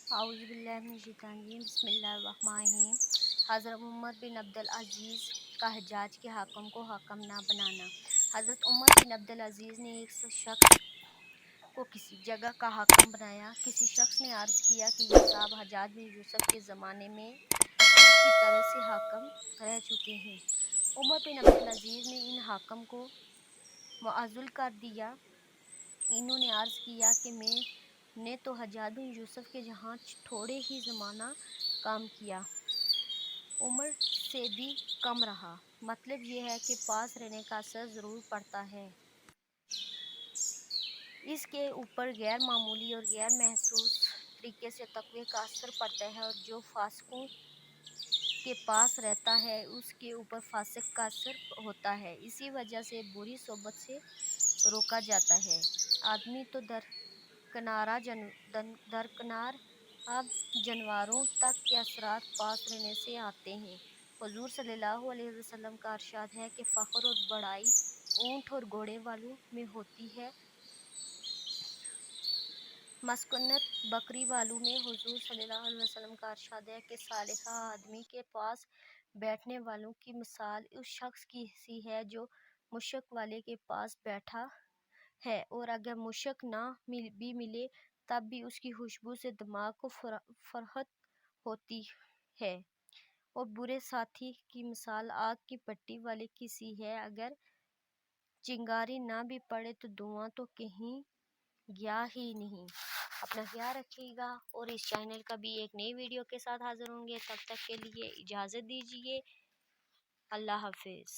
اعوذ باللہ من الشیطان الرجیم بسم اللہ الرحمن الرحیم۔ حضرت عمر بن عبدالعزیز کا حجاج کے حاکم کو حاکم نہ بنانا۔ حضرت عمر بن عبدالعزیز نے ایک شخص کو کسی جگہ کا حاکم بنایا۔ کسی شخص نے عرض کیا کہ یہ صاحب حجاج بن یوسف کے زمانے میں اس کی طرح سے حاکم رہ چکے ہیں۔ عمر بن عبدالعزیز نے ان حاکم کو معزول کر دیا۔ انہوں نے عرض کیا کہ میں نے تو حجاج بن یوسف کے جہاں تھوڑے ہی زمانہ کام کیا، عمر سے بھی کم رہا۔ مطلب یہ ہے کہ پاس رہنے کا اثر ضرور پڑتا ہے۔ اس کے اوپر غیر معمولی اور غیر محسوس طریقے سے تقوی کا اثر پڑتا ہے، اور جو فاسقوں کے پاس رہتا ہے اس کے اوپر فاسق کا اثر ہوتا ہے۔ اسی وجہ سے بری صحبت سے روکا جاتا ہے۔ آدمی تو درکنار اب جانوروں تک کے اثرات پاس رہنے سے آتے ہیں۔ حضور صلی اللہ علیہ وسلم کا ارشاد ہے کہ فخر اور بڑائی اونٹ اور گھوڑے والوں میں ہوتی ہے، مسکنت بکری والوں میں۔ حضور صلی اللہ علیہ وسلم کا ارشاد ہے کہ صالحہ آدمی کے پاس بیٹھنے والوں کی مثال اس شخص کی سی ہے جو مشک والے کے پاس بیٹھا ہے، اور اگر مشک نہ بھی ملے تب بھی اس کی خوشبو سے دماغ کو فرحت ہوتی ہے۔ اور برے ساتھی کی مثال آگ کی پٹی والے کی سی ہے، اگر چنگاری نہ بھی پڑے تو دھواں تو کہیں گیا ہی نہیں۔ اپنا خیال رکھیے گا، اور اس چینل کا بھی ایک نئی ویڈیو کے ساتھ حاضر ہوں گے۔ تب تک کے لیے اجازت دیجیے۔ اللہ حافظ۔